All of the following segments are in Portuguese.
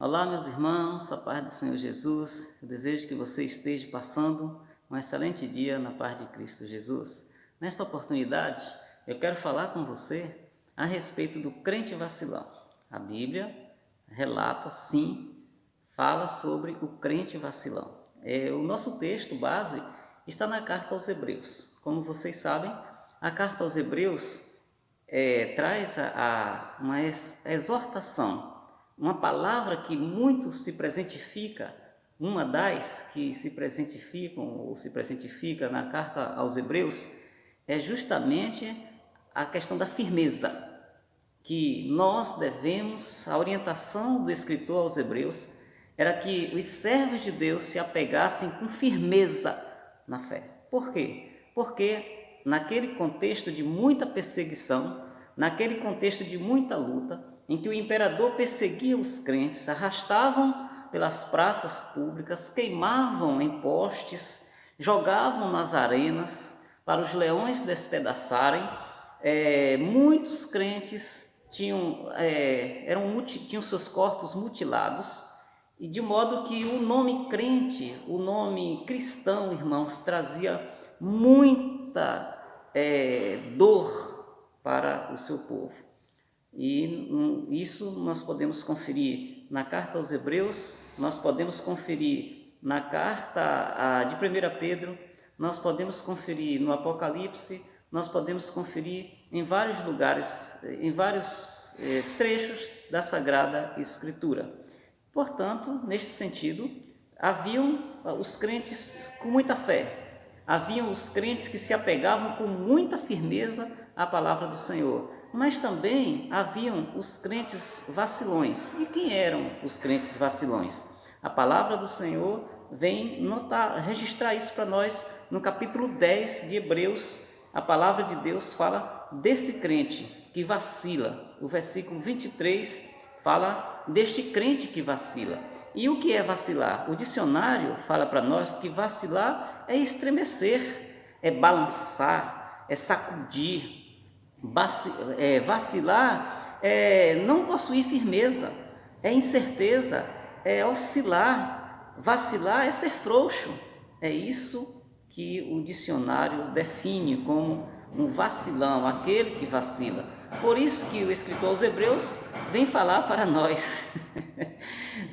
Olá, meus irmãos, a paz do Senhor Jesus. Eu desejo que você esteja passando um excelente dia na paz de Cristo Jesus. Nesta oportunidade, eu quero falar com você a respeito do crente vacilão. A Bíblia relata, sim, fala sobre o crente vacilão. O nosso texto base está na carta aos Hebreus. Como vocês sabem, a carta aos Hebreus traz uma exortação, uma palavra que muito se presentifica, uma das que se presentificam ou se presentifica na carta aos Hebreus, é justamente a questão da firmeza, que nós devemos, a orientação do escritor aos Hebreus era que os servos de Deus se apegassem com firmeza na fé. Por quê? Porque naquele contexto de muita perseguição, naquele contexto de muita luta, em que o imperador perseguia os crentes, arrastavam pelas praças públicas, queimavam em postes, jogavam nas arenas para os leões despedaçarem, muitos crentes tinham seus corpos mutilados, e de modo que o nome crente, o nome cristão, irmãos, trazia muita dor para o seu povo. E isso nós podemos conferir na carta aos Hebreus, nós podemos conferir na carta de 1 Pedro, nós podemos conferir no Apocalipse, nós podemos conferir em vários lugares, em vários trechos da Sagrada Escritura. Portanto, neste sentido, haviam os crentes com muita fé, haviam os crentes que se apegavam com muita firmeza à palavra do Senhor, mas também haviam os crentes vacilões. E quem eram os crentes vacilões? A palavra do Senhor vem registrar isso para nós no capítulo 10 de Hebreus. A palavra de Deus fala desse crente que vacila. O versículo 23 fala deste crente que vacila. E o que é vacilar? O dicionário fala para nós que vacilar é estremecer, é balançar, é sacudir. Vacilar é não possuir firmeza, é incerteza, é oscilar. Vacilar é ser frouxo. É isso que o dicionário define como um vacilão, aquele que vacila. Por isso que o escritor aos Hebreus vem falar para nós.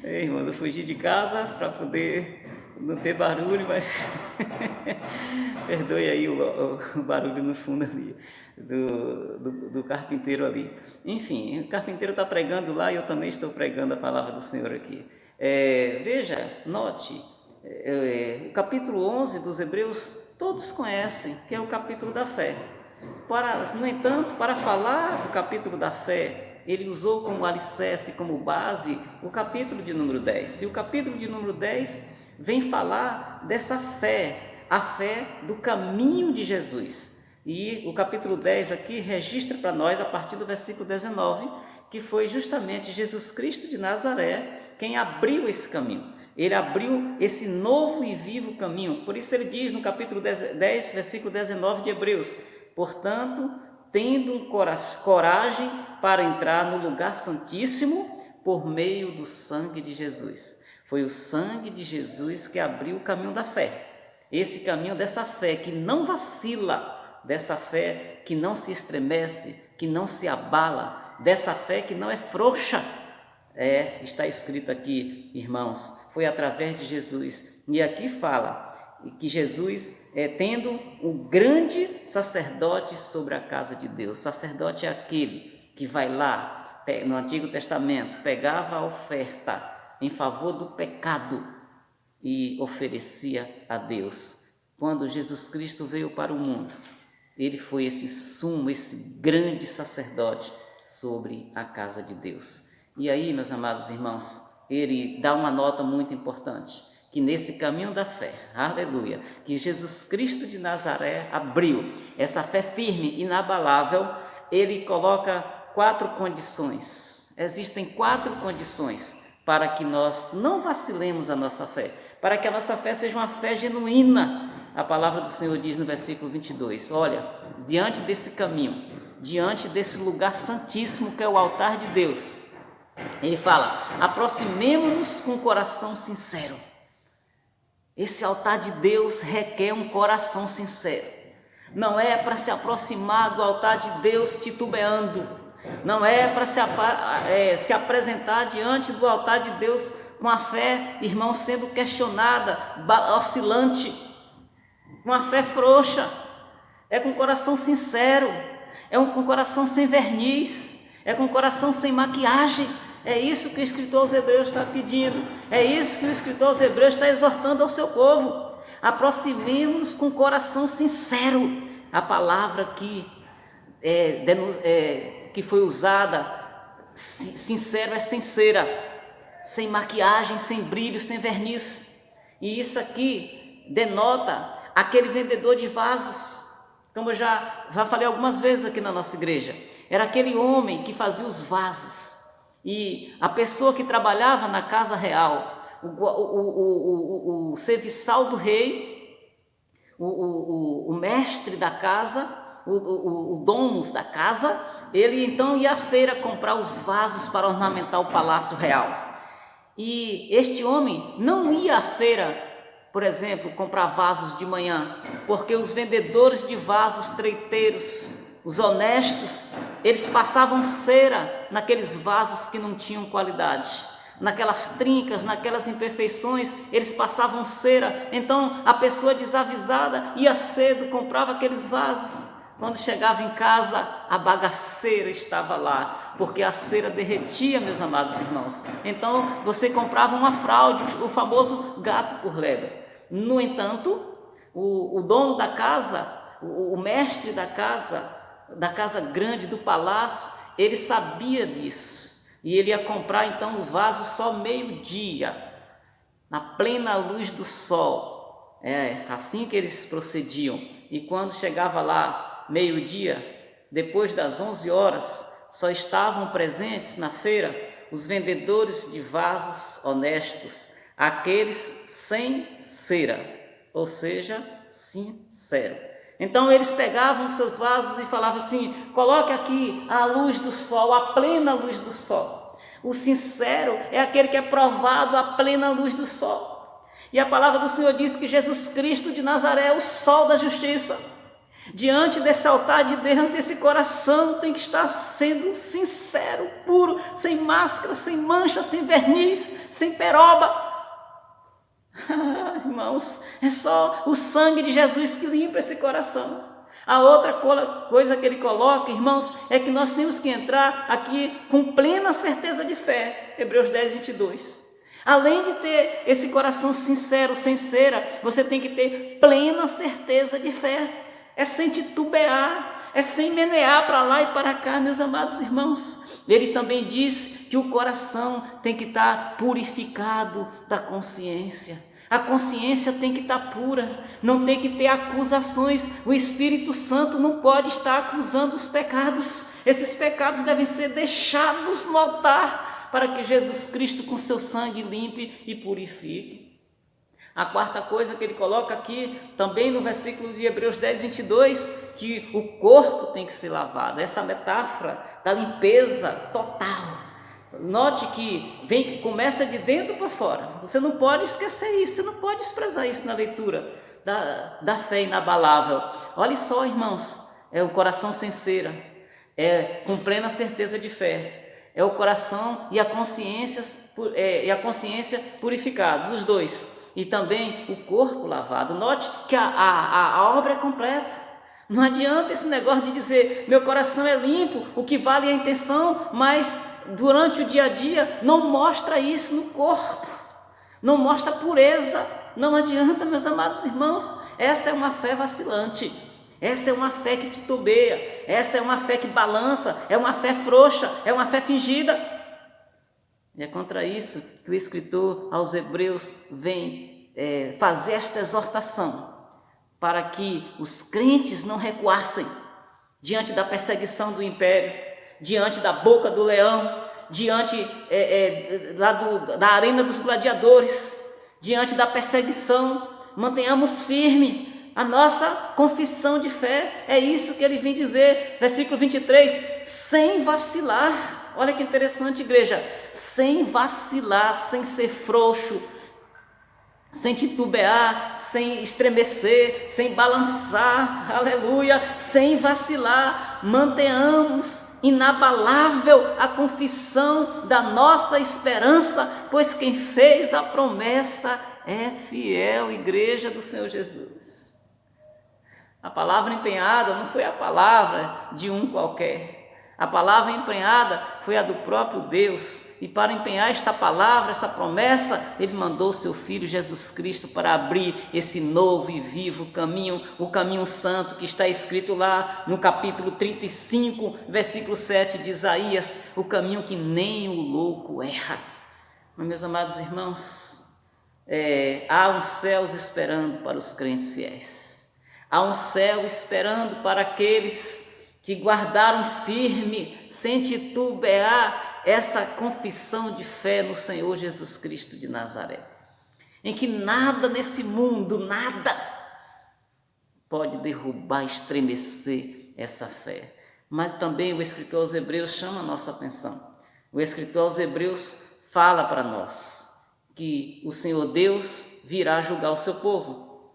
Irmãos, eu fugi de casa para poder não ter barulho, mas perdoe aí o barulho no fundo ali, do carpinteiro ali. Enfim, o carpinteiro está pregando lá e eu também estou pregando a palavra do Senhor aqui. Veja, note, o capítulo 11 dos Hebreus, todos conhecem, que é o capítulo da fé. No entanto, para falar do capítulo da fé, ele usou como alicerce, como base, o capítulo de número 10. E o capítulo de número 10 vem falar dessa fé, a fé do caminho de Jesus. E o capítulo 10 aqui registra para nós, a partir do versículo 19, que foi justamente Jesus Cristo de Nazaré quem abriu esse caminho. Ele abriu esse novo e vivo caminho. Por isso ele diz no capítulo 10, versículo 19 de Hebreus: portanto, tendo coragem para entrar no lugar santíssimo por meio do sangue de Jesus. Foi o sangue de Jesus que abriu o caminho da fé. Esse caminho dessa fé que não vacila, dessa fé que não se estremece, que não se abala, dessa fé que não é frouxa. Está escrito aqui, irmãos, foi através de Jesus. E aqui fala que Jesus tendo um grande sacerdote sobre a casa de Deus. Sacerdote é aquele que vai lá, no Antigo Testamento, pegava a oferta em favor do pecado e oferecia a Deus. Quando Jesus Cristo veio para o mundo, ele foi esse sumo, esse grande sacerdote sobre a casa de Deus. E aí, meus amados irmãos, ele dá uma nota muito importante, que nesse caminho da fé, aleluia, que Jesus Cristo de Nazaré abriu, essa fé firme, inabalável, ele coloca 4 condições. Existem 4 condições para que nós não vacilemos a nossa fé, para que a nossa fé seja uma fé genuína. A palavra do Senhor diz no versículo 22, olha, diante desse caminho, diante desse lugar santíssimo que é o altar de Deus, Ele fala: aproximemo-nos com um coração sincero. Esse altar de Deus requer um coração sincero. Não é para se aproximar do altar de Deus titubeando. Não é para se apresentar diante do altar de Deus com a fé, irmão, sendo questionada, oscilante, com a fé frouxa. É com o coração sincero, com o coração sem verniz, é com o coração sem maquiagem. É isso que o escritor aos Hebreus está pedindo, é isso que o escritor aos Hebreus está exortando ao seu povo. Aproximemos-nos com o coração sincero. A palavra que foi usada, sincero, é sincera, sem maquiagem, sem brilho, sem verniz. E isso aqui denota aquele vendedor de vasos, como eu já falei algumas vezes aqui na nossa igreja. Era aquele homem que fazia os vasos. E a pessoa que trabalhava na casa real, o serviçal do rei, o mestre da casa, o domus da casa, ele então ia à feira comprar os vasos para ornamentar o palácio real. E este homem não ia à feira, por exemplo, comprar vasos de manhã, porque os vendedores de vasos treiteiros, os honestos, eles passavam cera naqueles vasos que não tinham qualidade, naquelas trincas, naquelas imperfeições, eles passavam cera. Então a pessoa desavisada ia cedo, comprava aqueles vasos. Quando chegava em casa, a bagaceira estava lá, porque a cera derretia, meus amados irmãos. Então você comprava uma fraude, o famoso gato por lebre. No entanto, o dono da casa, o mestre da casa grande, do palácio, ele sabia disso, e ele ia comprar então os vasos só meio-dia, na plena luz do sol. Assim que eles procediam. E quando chegava lá meio-dia, depois das 11 horas, só estavam presentes na feira os vendedores de vasos honestos, aqueles sem cera, ou seja, sincero. Então eles pegavam seus vasos e falavam assim: coloque aqui a luz do sol, a plena luz do sol. O sincero é aquele que é provado à plena luz do sol. E a palavra do Senhor diz que Jesus Cristo de Nazaré é o sol da justiça. Diante desse altar de Deus, esse coração tem que estar sendo sincero, puro, sem máscara, sem mancha, sem verniz, sem peroba. Irmãos, é só o sangue de Jesus que limpa esse coração. A outra coisa que ele coloca, irmãos, é que nós temos que entrar aqui com plena certeza de fé. Hebreus 10, 22. Além de ter esse coração sincero, sem cera, você tem que ter plena certeza de fé. É sem titubear, é sem menear para lá e para cá, meus amados irmãos. Ele também diz que o coração tem que estar purificado da consciência. A consciência tem que estar pura, não tem que ter acusações. O Espírito Santo não pode estar acusando os pecados. Esses pecados devem ser deixados no altar para que Jesus Cristo com seu sangue limpe e purifique. A quarta coisa que ele coloca aqui, também no versículo de Hebreus 10, 22, que o corpo tem que ser lavado. Essa metáfora da limpeza total. Note que começa de dentro para fora. Você não pode esquecer isso, você não pode desprezar isso na leitura da fé inabalável. Olha só, irmãos, é o coração sem cera, com plena certeza de fé. É o coração e a consciência purificados, os dois. E também o corpo lavado. Note que a obra é completa. Não adianta esse negócio de dizer: meu coração é limpo, o que vale é a intenção, mas durante o dia a dia não mostra isso no corpo, não mostra pureza. Não adianta, meus amados irmãos. Essa é uma fé vacilante, essa é uma fé que titubeia, essa é uma fé que balança, é uma fé frouxa, é uma fé fingida. E é contra isso que o escritor aos Hebreus vem fazer esta exortação, para que os crentes não recuassem diante da perseguição do império, diante da boca do leão, diante da arena dos gladiadores, diante da perseguição. Mantenhamos firme a nossa confissão de fé. É isso que ele vem dizer, versículo 23, sem vacilar. Olha que interessante, igreja, sem vacilar, sem ser frouxo, sem titubear, sem estremecer, sem balançar, aleluia, sem vacilar, mantenhamos inabalável a confissão da nossa esperança, pois quem fez a promessa é fiel, igreja do Senhor Jesus. A palavra empenhada não foi a palavra de um qualquer, a palavra empenhada foi a do próprio Deus, e para empenhar esta palavra, essa promessa, Ele mandou o seu Filho Jesus Cristo para abrir esse novo e vivo caminho, o caminho santo que está escrito lá no capítulo 35, versículo 7 de Isaías, o caminho que nem o louco erra. Mas, meus amados irmãos, há um céu esperando para os crentes fiéis, há um céu esperando para aqueles que guardaram firme, sem titubear, essa confissão de fé no Senhor Jesus Cristo de Nazaré, em que nada nesse mundo, nada pode derrubar, estremecer essa fé. Mas também o escritor aos Hebreus chama a nossa atenção. O escritor aos Hebreus fala para nós que o Senhor Deus virá julgar o seu povo.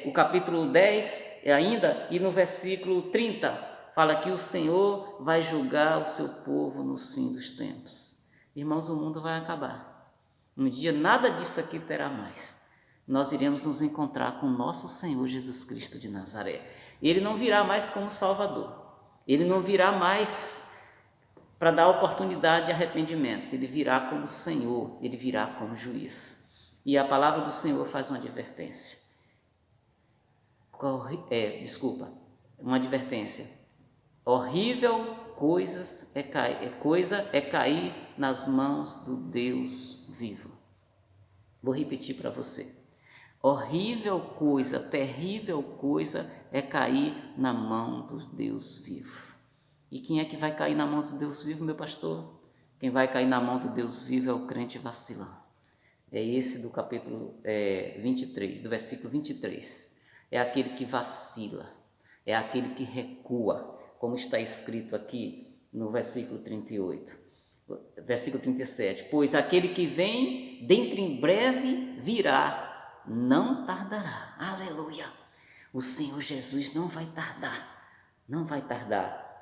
O capítulo 10 ainda, e no versículo 30, fala que o Senhor vai julgar o seu povo nos fins dos tempos. Irmãos, o mundo vai acabar. Um dia nada disso aqui terá mais. Nós iremos nos encontrar com o nosso Senhor Jesus Cristo de Nazaré. Ele não virá mais como Salvador. Ele não virá mais para dar oportunidade de arrependimento. Ele virá como Senhor, ele virá como juiz. E a palavra do Senhor faz uma advertência. Uma advertência. Horrível coisa é cair nas mãos do Deus vivo. Vou repetir para você. Horrível coisa, terrível coisa é cair na mão do Deus vivo. E quem é que vai cair na mão do Deus vivo, meu pastor? Quem vai cair na mão do Deus vivo é o crente vacilão. É esse do capítulo 23, do versículo 23. É aquele que vacila, é aquele que recua, como está escrito aqui no versículo 38, versículo 37, pois aquele que vem dentro em breve virá, não tardará, aleluia, o Senhor Jesus não vai tardar,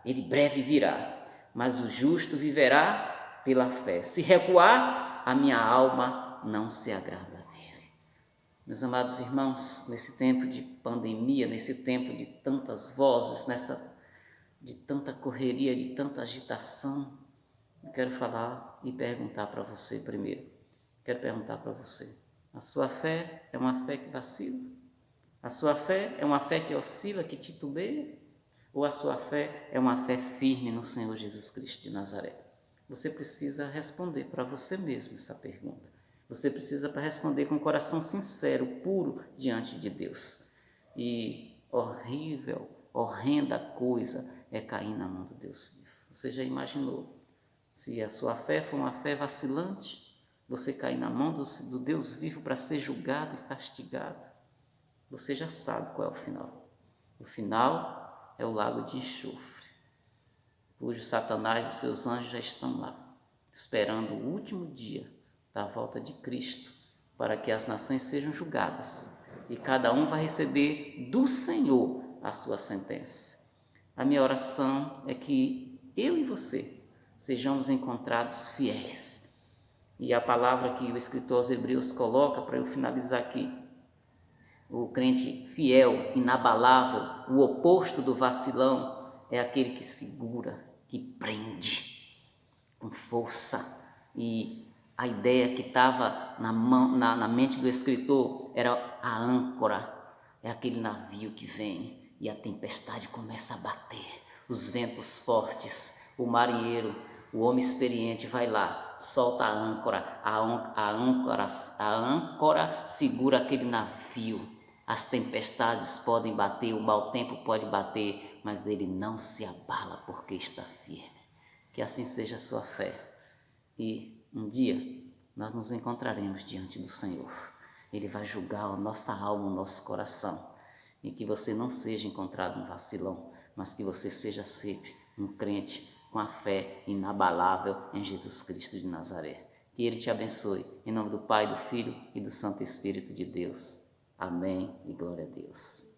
ele breve virá, mas o justo viverá pela fé, se recuar, a minha alma não se agrada dele. Meus amados irmãos, nesse tempo de pandemia, nesse tempo de tantas vozes, de tanta correria, de tanta agitação, eu quero falar e perguntar para você primeiro. Quero perguntar para você, a sua fé é uma fé que vacila? A sua fé é uma fé que oscila, que titubeia? Ou a sua fé é uma fé firme no Senhor Jesus Cristo de Nazaré? Você precisa responder para você mesmo essa pergunta. Você precisa responder com o coração sincero, puro diante de Deus. E horrível, horrenda coisa é cair na mão do Deus vivo. Você já imaginou? Se a sua fé for uma fé vacilante, você cair na mão do Deus vivo para ser julgado e castigado, você já sabe qual é o final. O final é o lago de enxofre, cujo Satanás e seus anjos já estão lá, esperando o último dia da volta de Cristo, para que as nações sejam julgadas, e cada um vai receber do Senhor a sua sentença. A minha oração é que eu e você sejamos encontrados fiéis. E a palavra que o escritor aos Hebreus coloca, para eu finalizar aqui, o crente fiel, inabalável, o oposto do vacilão, é aquele que segura, que prende com força. E a ideia que estava na mente do escritor era a âncora, é aquele navio que vem e a tempestade começa a bater, os ventos fortes, o marinheiro, o homem experiente vai lá, solta a âncora, a âncora segura aquele navio. As tempestades podem bater, o mau tempo pode bater, mas ele não se abala porque está firme. Que assim seja a sua fé. E um dia nós nos encontraremos diante do Senhor. Ele vai julgar a nossa alma, o nosso coração. E que você não seja encontrado um vacilão, mas que você seja sempre um crente com a fé inabalável em Jesus Cristo de Nazaré. Que Ele te abençoe, em nome do Pai, do Filho e do Santo Espírito de Deus. Amém e glória a Deus.